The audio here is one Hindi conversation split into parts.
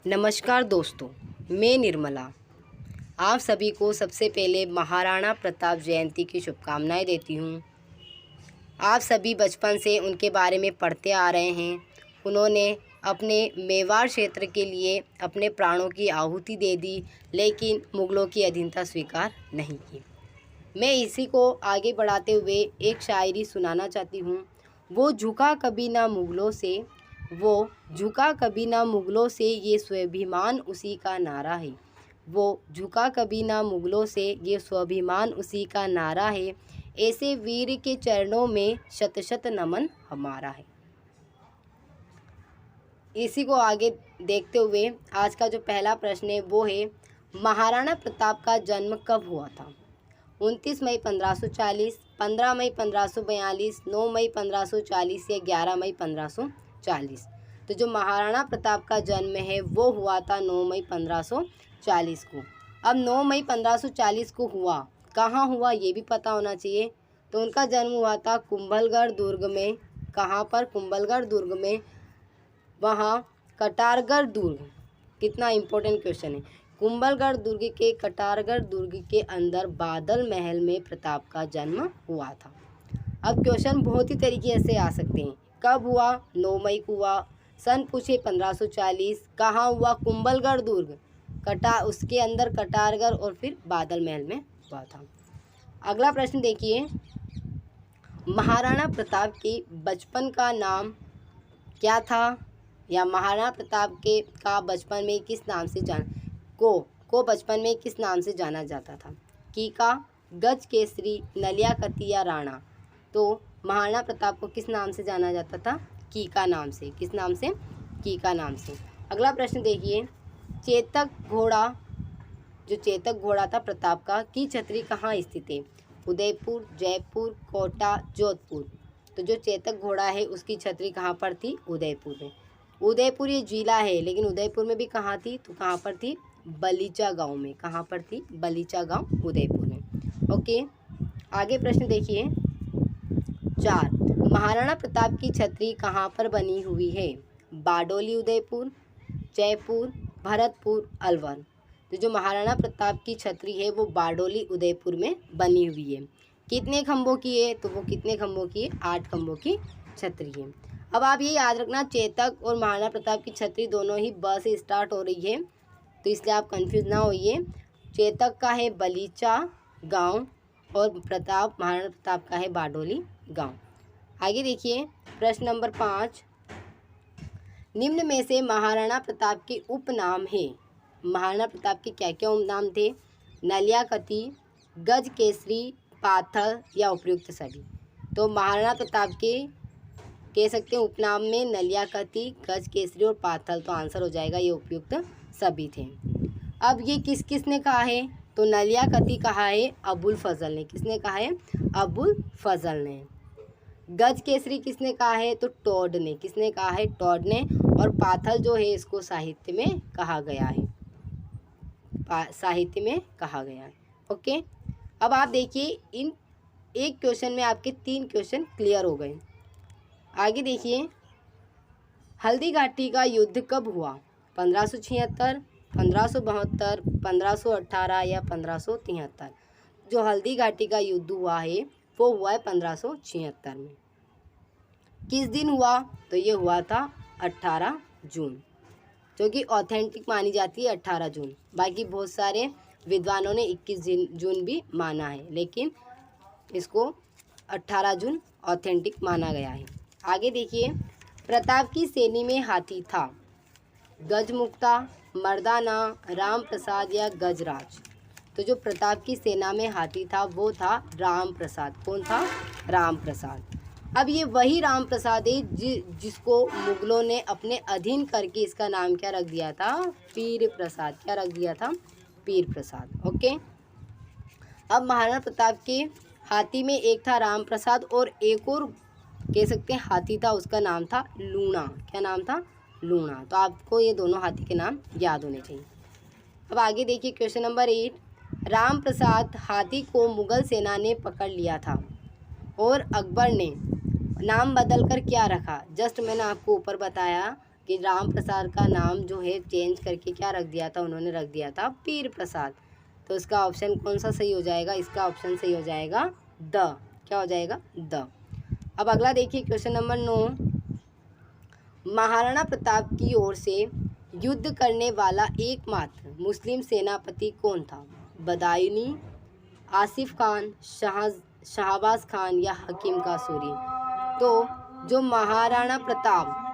नमस्कार दोस्तों, मैं निर्मला आप सभी को सबसे पहले महाराणा प्रताप जयंती की शुभकामनाएं देती हूँ। आप सभी बचपन से उनके बारे में पढ़ते आ रहे हैं। उन्होंने अपने मेवाड़ क्षेत्र के लिए अपने प्राणों की आहुति दे दी, लेकिन मुग़लों की अधीनता स्वीकार नहीं की। मैं इसी को आगे बढ़ाते हुए एक शायरी सुनाना चाहती हूँ। वो झुका कभी ना मुग़लों से, वो झुका कभी ना मुग़लों से, ये स्वाभिमान उसी का नारा है। वो झुका कभी ना मुग़लों से, ये स्वाभिमान उसी का नारा है। ऐसे वीर के चरणों में शत शत नमन हमारा है। इसी को आगे देखते हुए आज का जो पहला प्रश्न है वो है, महाराणा प्रताप का जन्म कब हुआ था? 29 मई 1540, 15 मई 1542, 9 मई 1540 या 11 मई 1540। तो जो महाराणा प्रताप का जन्म है वो हुआ था 9 मई 1540 को। अब 9 मई 1540 को हुआ, कहाँ हुआ ये भी पता होना चाहिए। तो उनका जन्म हुआ था कुंभलगढ़ दुर्ग में। कहाँ पर? कुंभलगढ़ दुर्ग में। वहाँ कटारगढ़ दुर्ग, कितना इम्पोर्टेंट क्वेश्चन है। कुंभलगढ़ दुर्ग के कटारगढ़ दुर्ग के अंदर बादल महल में प्रताप का जन्म हुआ था। अब क्वेश्चन बहुत ही तरीके से आ सकते हैं। कब हुआ? 9 मई को हुआ। सन पूछे 1540। कहाँ हुआ? कुंभलगढ़ दुर्ग, उसके अंदर कटारगढ़ और फिर बादल महल में हुआ था। अगला प्रश्न देखिए, महाराणा प्रताप के बचपन का नाम क्या था? या महाराणा प्रताप के का बचपन में किस नाम से बचपन में किस नाम से जाना जाता था? कीका, गज केसरी, नलियाकती या राणा? तो महाराणा प्रताप को किस नाम से जाना जाता था? कीका नाम से। किस नाम से? कीका नाम से। अगला प्रश्न देखिए, चेतक घोड़ा, जो चेतक घोड़ा था प्रताप का, की छतरी कहाँ स्थित है? उदयपुर, जयपुर, कोटा, जोधपुर? तो जो चेतक घोड़ा है उसकी छतरी कहाँ पर थी? उदयपुर में। उदयपुर ये जिला है, लेकिन उदयपुर में भी कहाँ थी? तो कहाँ पर थी? बलीचा गांव में। कहाँ पर थी? बलीचा गांव, उदयपुर में। ओके, आगे प्रश्न देखिए 4, महाराणा प्रताप की छतरी कहाँ पर बनी हुई है? बारडोली उदयपुर, जयपुर, भरतपुर, अलवर? तो जो महाराणा प्रताप की छतरी है वो बारडोली उदयपुर में बनी हुई है। कितने खंभों की है? तो वो कितने खंभों की है? 8 खंभों की छतरी है। अब आप ये याद रखना, चेतक और महाराणा प्रताप की छतरी दोनों ही ब से स्टार्ट हो रही है, तो इसलिए आप कंफ्यूज ना होइए। चेतक का है बलीचा गांव और महाराणा प्रताप का है बारडोली गांव। आगे देखिए प्रश्न नंबर 5, निम्न में से महाराणा प्रताप के उपनाम है। महाराणा प्रताप के क्या क्या उपनाम थे? नलियाकती, गज केसरी, पाथर या उपयुक्त सभी? तो महाराणा प्रताप के कह सकते हैं उपनाम में नलियाकती, गज केसरी और पाथल। तो आंसर हो जाएगा ये उपयुक्त सभी थे। अब ये किस किस ने कहा है? तो नलियाकती कहा है अबुल फजल ने। किसने कहा है? अबुल फजल ने। गज केसरी किसने कहा है? तो टॉड ने। किसने कहा है? टॉड ने। और पाथल जो है इसको साहित्य में कहा गया है, साहित्य में कहा गया है। ओके, अब आप देखिए इन एक क्वेश्चन में आपके 3 क्वेश्चन क्लियर हो गए। आगे देखिए, हल्दी घाटी का युद्ध कब हुआ? 1576, 1572, 1518 या 1573? जो हल्दी घाटी का युद्ध हुआ है वो हुआ है 1576 में। किस दिन हुआ? तो ये हुआ था 18 जून, जो कि ऑथेंटिक मानी जाती है 18 जून। बाकी बहुत सारे विद्वानों ने 21 जून भी माना है, लेकिन इसको 18 जून ऑथेंटिक माना गया है। आगे देखिए, प्रताप की सेनी में हाथी था? गजमुक्ता, मर्दाना, राम प्रसाद या गजराज? तो जो प्रताप की सेना में हाथी था वो था राम प्रसाद। कौन था? राम प्रसाद। अब ये वही राम प्रसाद है जिसको मुगलों ने अपने अधीन करके इसका नाम क्या रख दिया था? पीर प्रसाद। क्या रख दिया था? पीर प्रसाद। ओके, अब महाराणा प्रताप के हाथी में एक था राम प्रसाद और एक और कह सकते हैं हाथी था, उसका नाम था लूणा। क्या नाम था? लूणा। तो आपको ये दोनों हाथी के नाम याद होने चाहिए। अब आगे देखिए क्वेश्चन नंबर 8, राम प्रसाद हाथी को मुगल सेना ने पकड़ लिया था और अकबर ने नाम बदल कर क्या रखा? जस्ट मैंने आपको ऊपर बताया कि राम प्रसाद का नाम जो है चेंज करके क्या रख दिया था, उन्होंने रख दिया था पीर प्रसाद। तो इसका ऑप्शन कौन सा सही हो जाएगा, इसका ऑप्शन सही हो जाएगा द। क्या हो जाएगा, द। अब अगला देखिए क्वेश्चन नंबर 9, महाराणा प्रताप की ओर से युद्ध करने वाला एकमात्र मुस्लिम सेनापति कौन था? बदायूनी, आसिफ खान, शाहबाज खान या हकीम का सूरी? तो जो महाराणा प्रताप,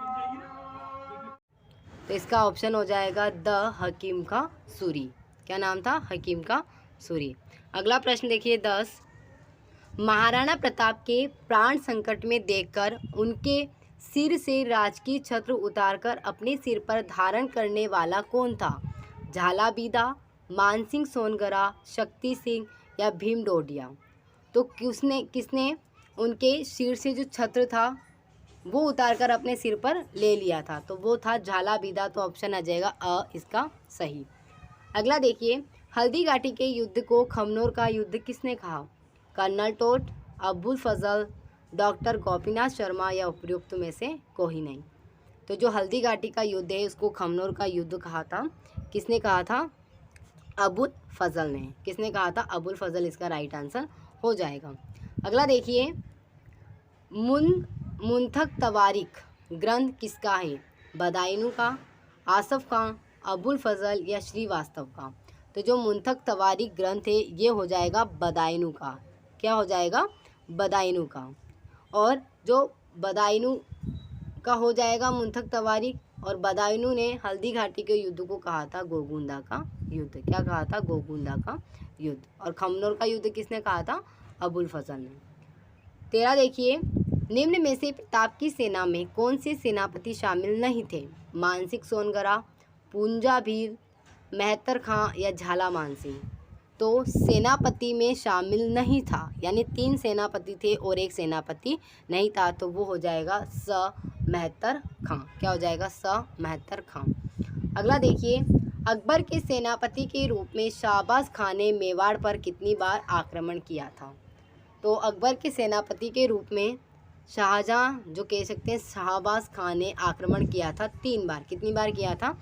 तो इसका ऑप्शन हो जाएगा द, हकीम का सूरी। क्या नाम था? हकीम का सूरी। अगला प्रश्न देखिए 10, महाराणा प्रताप के प्राण संकट में देखकर उनके सिर से राजकीय छत्र उतारकर अपने सिर पर धारण करने वाला कौन था? झालाबीदा, मानसिंह सोनगरा, शक्ति सिंह या भीम डोडिया? तो किसने उनके सिर से जो छत्र था वो उतारकर अपने सिर पर ले लिया था? तो वो था झालाबीदा। तो ऑप्शन आ जाएगा अ, इसका सही। अगला देखिए, हल्दी घाटी के युद्ध को खमनोर का युद्ध किसने कहा? कर्नल टोट, अबुल फजल, डॉक्टर गोपीनाथ शर्मा या उपयुक्त में से कोई नहीं? तो जो हल्दी घाटी का युद्ध है उसको खमनोर का युद्ध कहा था। किसने कहा था? अबुल फजल ने। किसने कहा था? अबुल फजल इसका राइट आंसर हो जाएगा। अगला देखिए, मुंतख तवारीख ग्रंथ किसका है? बदायूं का, आसफ खां, अबुल फजल या श्रीवास्तव का? तो जो मुंतख तवारीख ग्रंथ है ये हो जाएगा बदायूं का। क्या हो जाएगा? बदायूं का। और जो बदायूं का हो जाएगा मुंतख तवारीख, और बदायूं ने हल्दी घाटी के युद्ध को कहा था गोगुंदा का युद्ध। क्या कहा था? गोगुंदा का युद्ध। और खमनोर का युद्ध किसने कहा था? अबुल फजल ने। 13 देखिए, निम्न में से प्रताप की सेना में कौन से सेनापति शामिल नहीं थे? मानसिंह सोनगरा, पूंजा भील, मेहतर खां या झाला मानसिंह? तो सेनापति में शामिल नहीं था, यानी 3 सेनापति थे और एक सेनापति नहीं था। तो वो हो जाएगा स, मेहतर खां। क्या हो जाएगा? स, मेहतर खां। अगला देखिए, अकबर के सेनापति के रूप में शाहबाज खान ने मेवाड़ पर कितनी बार आक्रमण किया था? तो अकबर के सेनापति के रूप में शाहजहाँ जो कह सकते हैं शाहबाज खान ने आक्रमण किया था 3 बार। कितनी बार किया था?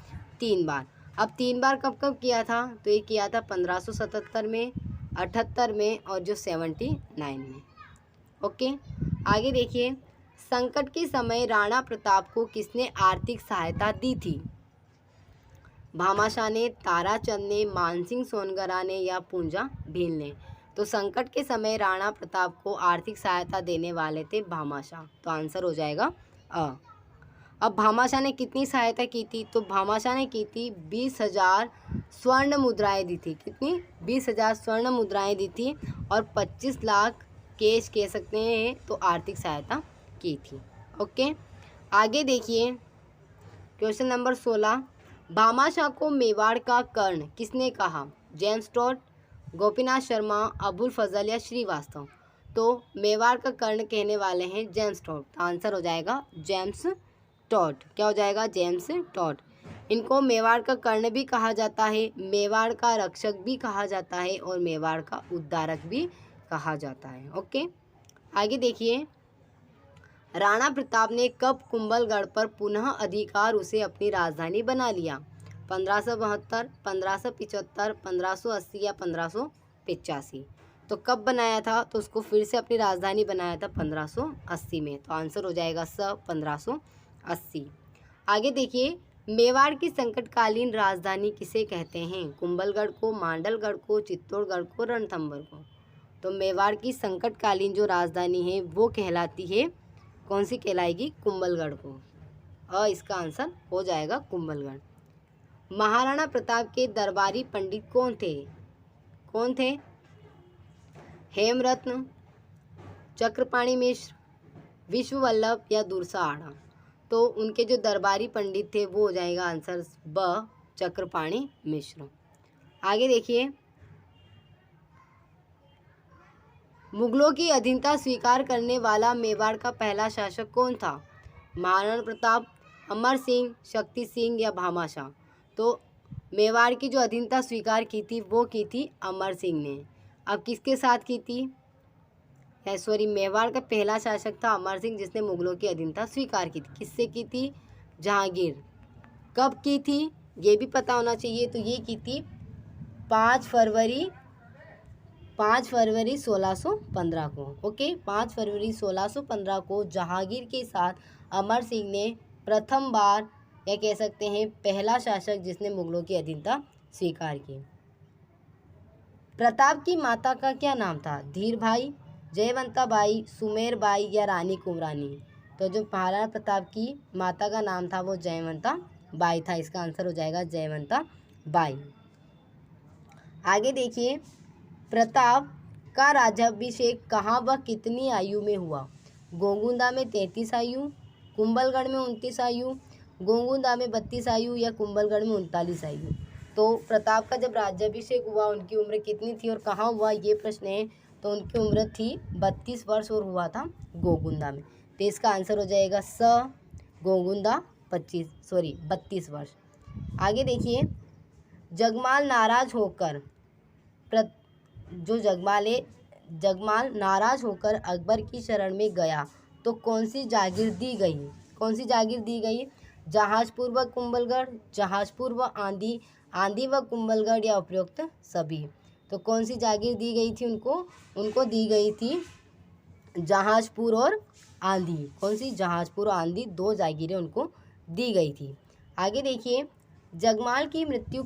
3 बार। अब 3 बार कब कब किया था? तो ये किया था 1577 में, 78 में और जो 79 में। ओके, आगे देखिए, संकट के समय राणा प्रताप को किसने आर्थिक सहायता दी थी? भामाशाह ने, ताराचंद ने, मानसिंह सोनगरा ने या पूंजा भील ने? तो संकट के समय राणा प्रताप को आर्थिक सहायता देने वाले थे भामाशाह। तो आंसर हो जाएगा अ। अब भामाशाह ने कितनी सहायता की थी? तो भामाशाह ने की थी 20,000 स्वर्ण मुद्राएं दी थी। कितनी? 20,000 स्वर्ण मुद्राएं दी थी और 25 लाख कैश कह सकते हैं तो आर्थिक सहायता की थी। ओके, आगे देखिए क्वेश्चन नंबर 16, भामाशाह को मेवाड़ का कर्ण किसने कहा? जेम्स टॉड, गोपीनाथ शर्मा, अबुल फजल या श्रीवास्तव? तो मेवाड़ का कर्ण कहने वाले हैं जेम्स टॉड। तो आंसर हो जाएगा जेम्स टॉड। क्या हो जाएगा? James Tod. इनको मेवाड़ का कर्ण भी कहा जाता है, मेवाड़ का रक्षक भी कहा जाता है और मेवाड़ का उद्धारक भी कहा जाता है। ओके, आगे देखिए, राणा प्रताप ने कब कुंभलगढ़ पर पुनः अधिकार उसे अपनी राजधानी बना लिया? 1572, 1575, 1580 या 1585? तो कब बनाया था? तो उसको फिर से अपनी राजधानी बनाया था 1580 में। तो आंसर हो जाएगा स, 1580। आगे देखिए, मेवाड़ की संकटकालीन राजधानी किसे कहते हैं? कुंभलगढ़ को, मांडलगढ़ को, चित्तौड़गढ़ को, रणथंभौर को? तो मेवाड़ की संकटकालीन जो राजधानी है वो कहलाती है, कौन सी कहलाएगी? कुंभलगढ़ को। इसका आंसर हो जाएगा कुंभलगढ़। महाराणा प्रताप के दरबारी पंडित कौन थे? कौन थे? हेमरत्न, चक्रपाणी मिश्र, विश्ववल्लभ या दुर्सा आड़ा? तो उनके जो दरबारी पंडित थे वो हो जाएगा आंसर ब, चक्रपाणी मिश्र। आगे देखिए, मुगलों की अधीनता स्वीकार करने वाला मेवाड़ का पहला शासक कौन था? महाराणा प्रताप, अमर सिंह, शक्ति सिंह या भामाशाह? तो मेवाड़ की जो अधीनता स्वीकार की थी वो की थी अमर सिंह ने। अब किसके साथ की थी? मेवाड़ का पहला शासक था अमर सिंह जिसने मुगलों की अधीनता स्वीकार की थी। किससे की थी? जहांगीर कब की थी ये भी पता होना चाहिए। तो ये की थी 5 फरवरी 1615 को। ओके, 5 फरवरी 1615 को जहांगीर के साथ अमर सिंह ने प्रथम बार, या कह सकते हैं पहला शासक जिसने मुगलों की अधीनता स्वीकार की। प्रताप की माता का क्या नाम था? धीर भाई, जयवंता बाई, सुमेर बाई या रानी कुंवरानी? तो जो महाराणा प्रताप की माता का नाम था वो जयवंता बाई था। इसका आंसर हो जाएगा जयवंता बाई। आगे देखिए, प्रताप का राज्याभिषेक कहाँ व कितनी आयु में हुआ? गोगुंदा में 33 आयु, कुंभलगढ़ में 29 आयु, गोगुंदा में 32 आयु या कुंभलगढ़ में 39 आयु? तो प्रताप का जब राज्याभिषेक हुआ उनकी उम्र कितनी थी और कहाँ हुआ, ये प्रश्न है। तो उनकी उम्र थी 32 वर्ष और हुआ था गोगुंदा में। तो इसका आंसर हो जाएगा गोगुंदा 32 वर्ष। आगे देखिए, जगमाल नाराज होकर जगमाल नाराज होकर अकबर की शरण में गया तो कौन सी जागीर दी गई? कौन सी जागीर दी गई? जहाजपुर व कुंभलगढ़, जहाजपुर व आंधी, आंधी व कुंभलगढ़ या उपयुक्त सभी? तो कौन सी जागीर दी गई थी उनको? उनको दी गई थी जहाजपुर और आंधी। कौन सी? जहाजपुर और आंधी, 2 जागीरें उनको दी गई थी। आगे देखिए, जगमाल की मृत्यु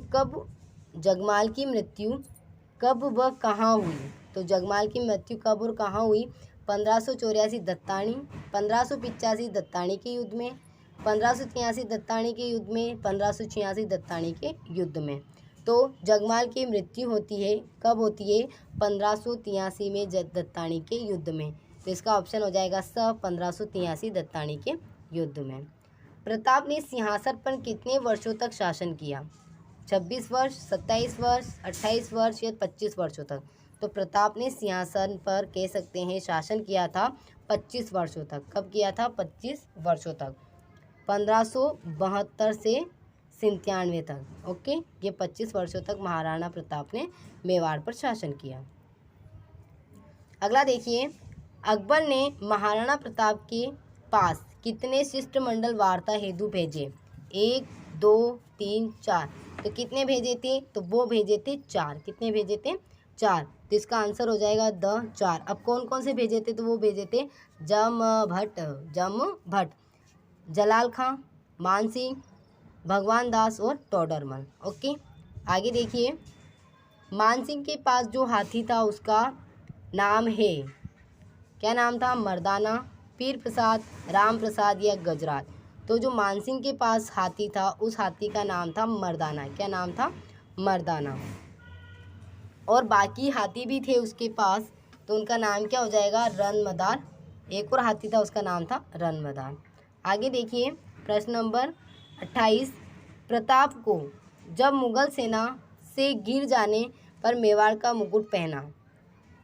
कब व कहाँ हुई? तो जगमाल की मृत्यु कब और कहाँ हुई? 1584 दत्तानी, 1585 दत्तानी के युद्ध में, 1583 दत्तानी के युद्ध में, 1586 दत्तानी के युद्ध में। तो जगमाल की मृत्यु होती है, कब होती है? 1583 में दत्तानी के युद्ध में। तो इसका ऑप्शन हो जाएगा 1583 दत्तानी के युद्ध में। प्रताप ने सिंहासन पर कितने वर्षों तक शासन किया? 26 वर्ष, 27 वर्ष, 28 वर्ष या 25 वर्षों तक? तो प्रताप ने सिंहासन पर कह सकते हैं शासन किया था 25 वर्षों तक। कब किया था? 25 वर्षों तक, 1572 से 97 तक। ओके, ये 25 वर्षों तक महाराणा प्रताप ने मेवाड़ पर शासन किया। अगला देखिए, अकबर ने महाराणा प्रताप के पास कितने शिष्टमंडल वार्ता हेतु भेजे? 1, 2, 3, 4? तो कितने भेजे थे? तो वो भेजे थे 4। कितने भेजे थे? 4। तो इसका आंसर हो जाएगा 4। अब कौन कौन से भेजे थे? तो वो भेजे थे जमभट्ट, जलाल खां, मानसिंह, भगवान दास और टोडरमल। ओके, आगे देखिए, मानसिंह के पास जो हाथी था उसका नाम है, क्या नाम था? मर्दाना, पीर प्रसाद, राम प्रसाद या गजराज? तो जो मानसिंह के पास हाथी था उस हाथी का नाम था मर्दाना। क्या नाम था? मर्दाना। और बाकी हाथी भी थे उसके पास, तो उनका नाम क्या हो जाएगा? रणमदार। एक और हाथी था उसका नाम था रणमदार। आगे देखिए, प्रश्न नंबर 28, प्रताप को जब मुगल सेना से गिर जाने पर मेवाड़ का मुकुट पहना,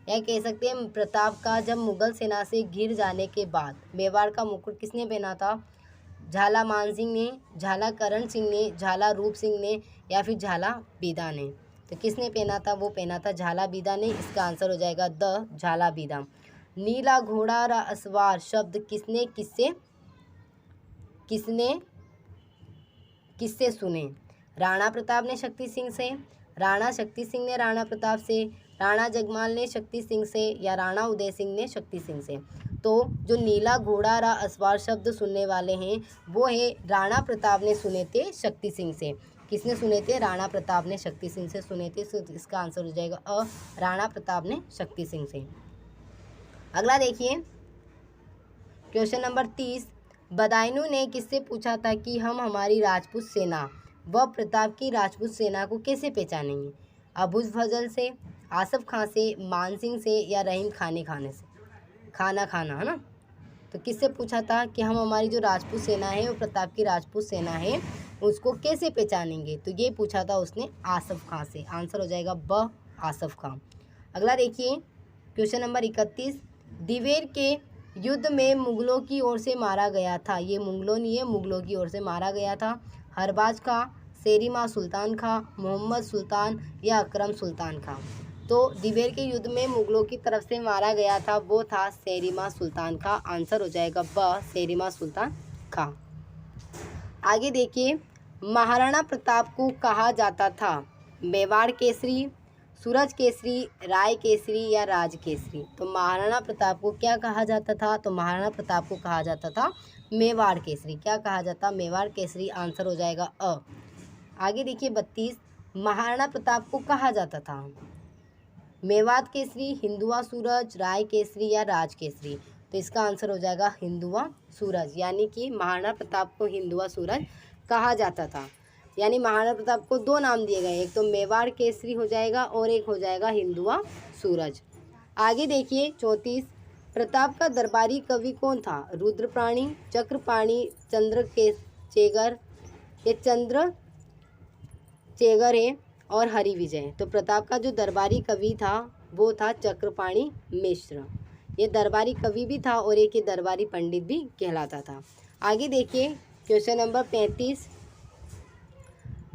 या कह सकते हैं प्रताप का जब मुगल सेना से गिर जाने के बाद मेवाड़ का मुकुट किसने पहना था? झाला मानसिंह ने, झाला करण सिंह ने, झाला रूप सिंह ने या फिर झाला बीदा ने? तो किसने पहना था? वो पहना था झाला बीदा ने। इसका आंसर हो जाएगा झाला बीदा। नीला घोड़ा रा असवार शब्द किससे सुने? राणा प्रताप ने शक्ति सिंह से, राणा शक्ति सिंह ने राणा प्रताप से, राणा जगमाल ने शक्ति सिंह से या राणा उदय सिंह ने शक्ति सिंह से? तो जो नीला घोड़ा रा असवार शब्द सुनने वाले हैं वो है राणा प्रताप ने सुने थे शक्ति सिंह से। किसने सुने थे? राणा प्रताप ने शक्ति सिंह से सुने थे। इसका आंसर हो जाएगा राणा प्रताप ने शक्ति सिंह से। अगला देखिए, क्वेश्चन नंबर 30, बदायूं ने किससे पूछा था कि हम हमारी राजपूत सेना व प्रताप की राजपूत सेना को कैसे पहचानेंगे? अबुल फजल से, आसफ खां से, मानसिंह से या रहीम खाना है ना? तो किससे पूछा था कि हम हमारी जो राजपूत सेना है वो प्रताप की राजपूत सेना है उसको कैसे पहचानेंगे? तो ये पूछा था उसने आसफ खां से। आंसर हो जाएगा आसफ खां। अगला देखिए, क्वेश्चन नंबर 31, दिवेर के युद्ध में मुगलों की ओर से मारा गया था, ये मुगलों नहीं है, मुगलों की ओर से मारा गया था, हरबाज खां, शेरिमा सुल्तान खां, मोहम्मद सुल्तान या अकरम सुल्तान खां? तो दिवेर के युद्ध में मुगलों की तरफ से मारा गया था वो था शेरिमा सुल्तान खां। आंसर हो जाएगा शेरिमा सुल्तान खां। आगे देखिए, महाराणा प्रताप को कहा जाता था मेवाड़ केसरी, सूरज केसरी, राय केसरी या राज केसरी। तो महाराणा प्रताप को क्या कहा जाता था? तो महाराणा प्रताप को कहा जाता था मेवाड़ केसरी। क्या कहा जाता? मेवाड़ केसरी। आंसर हो जाएगा अ। आगे देखिए 32, महाराणा प्रताप को कहा जाता था मेवात केसरी, हिंदुआ सूरज, राय केसरी या राज केसरी। तो इसका आंसर हो जाएगा हिंदुआ सूरज, यानी कि महाराणा प्रताप को हिंदुआ सूरज कहा जाता था। यानी महाराणा प्रताप को दो नाम दिए गए, एक तो मेवाड़ केसरी हो जाएगा और एक हो जाएगा हिंदुआ सूरज। आगे देखिए 34, प्रताप का दरबारी कवि कौन था? रुद्रपाणी, चक्रपाणी, चेगर, ये चंद्र चेगर है और हरिविजय। तो प्रताप का जो दरबारी कवि था वो था चक्रपाणी मिश्र। ये दरबारी कवि भी था और एक ये दरबारी पंडित भी कहलाता था। आगे देखिए क्वेश्चन नंबर 35,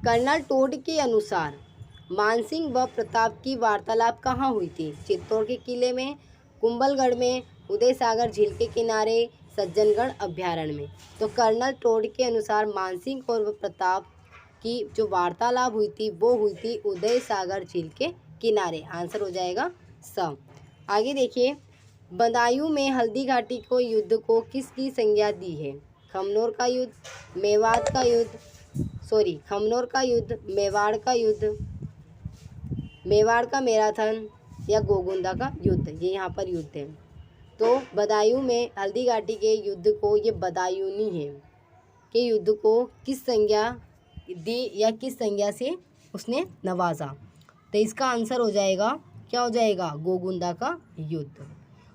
कर्नल टोड के अनुसार मानसिंह व प्रताप की वार्तालाप कहाँ हुई थी? चित्तौड़ के किले में, कुंभलगढ़ में, उदय सागर झील के किनारे, सज्जनगढ़ अभ्यारण्य में। तो कर्नल टोड के अनुसार मानसिंह और प्रताप की जो वार्तालाप हुई थी वो हुई थी उदय सागर झील के किनारे। आंसर हो जाएगा स। आगे देखिए, बदायूं में हल्दी घाटी को युद्ध को किसकी संज्ञा दी है? खमनोर का युद्ध, मेवात का युद्ध, खमनोर का युद्ध, मेवाड़ का युद्ध, मेवाड़ का मैराथन या गोगुंदा का युद्ध। ये यहाँ पर युद्ध है। तो बदायूं में हल्दी घाटी के युद्ध को, ये बदायूनी है के युद्ध को किस संज्ञा दी या किस संज्ञा से उसने नवाजा? तो इसका आंसर हो जाएगा, क्या हो जाएगा? गोगुंदा का युद्ध।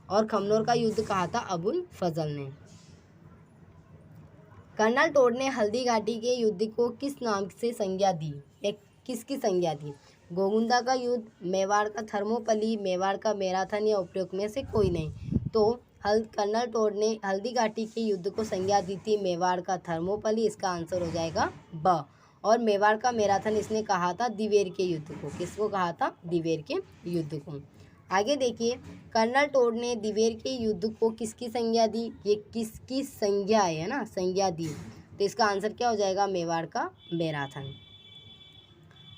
और खमनोर का युद्ध कहा था अबुल फजल ने। कर्नल टोड ने हल्दी घाटी के युद्ध को किस नाम से संज्ञा दी या किसकी संज्ञा दी? गोगुंदा का युद्ध, मेवाड़ का थर्मोपली, मेवाड़ का मैराथन या उपयुक्त में से कोई नहीं। तो कर्नल टोड ने हल्दी घाटी के युद्ध को संज्ञा दी थी मेवाड़ का थर्मोपली। इसका आंसर हो जाएगा ब। और मेवाड़ का मैराथन इसने कहा था दिवेर के युद्ध को। किसको कहा था? दिवेर के युद्ध को। आगे देखिए, कर्नल टोड ने दिवेर के युद्ध को किसकी संज्ञा दी? ये किसकी संज्ञा है ना, संज्ञा दी। तो इसका आंसर क्या हो जाएगा? मेवाड़ का मैराथन।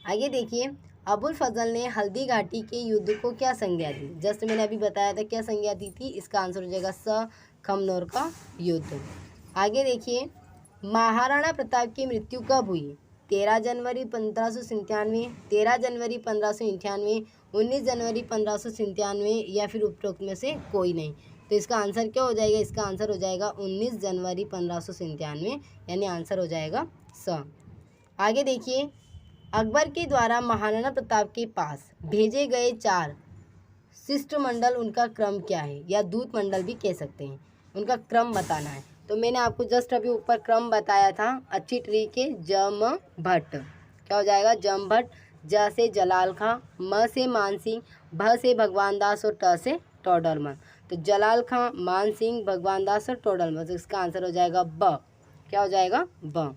आगे देखिए, अबुल फजल ने हल्दी घाटी के युद्ध को क्या संज्ञा दी? जस्ट मैंने अभी बताया था क्या संज्ञा दी थी। इसका आंसर हो जाएगा स, खमनोर का युद्ध। आगे देखिए, महाराणा प्रताप की मृत्यु कब हुई? 13 जनवरी 1597, 13 जनवरी 1598, 19 जनवरी 1597 या फिर उपरोक्त में से कोई नहीं। तो इसका आंसर क्या हो जाएगा? इसका आंसर हो जाएगा 19 जनवरी 1597, यानी आंसर हो जाएगा स। आगे देखिए, अकबर के द्वारा महाराणा प्रताप के पास भेजे गए 4 शिष्टमंडल, उनका क्रम क्या है? या दूत मंडल भी कह सकते हैं। उनका क्रम बताना है। तो मैंने आपको जस्ट अभी ऊपर क्रम बताया था। अच्छी ट्री के जम भट्ट, क्या हो जाएगा? जम भट्ट। ज से जलाल खां, म से मान सिंह, भ से भगवान दास और ट से टोडरमल। तो जलाल खां, मान सिंह, भगवान दास और टोडरमल। तो इसका आंसर हो जाएगा ब। क्या हो जाएगा? ब।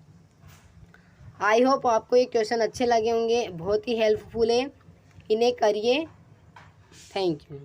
आई होप आपको ये क्वेश्चन अच्छे लगे होंगे, बहुत ही हेल्पफुल है, इन्हें करिए। Thank you.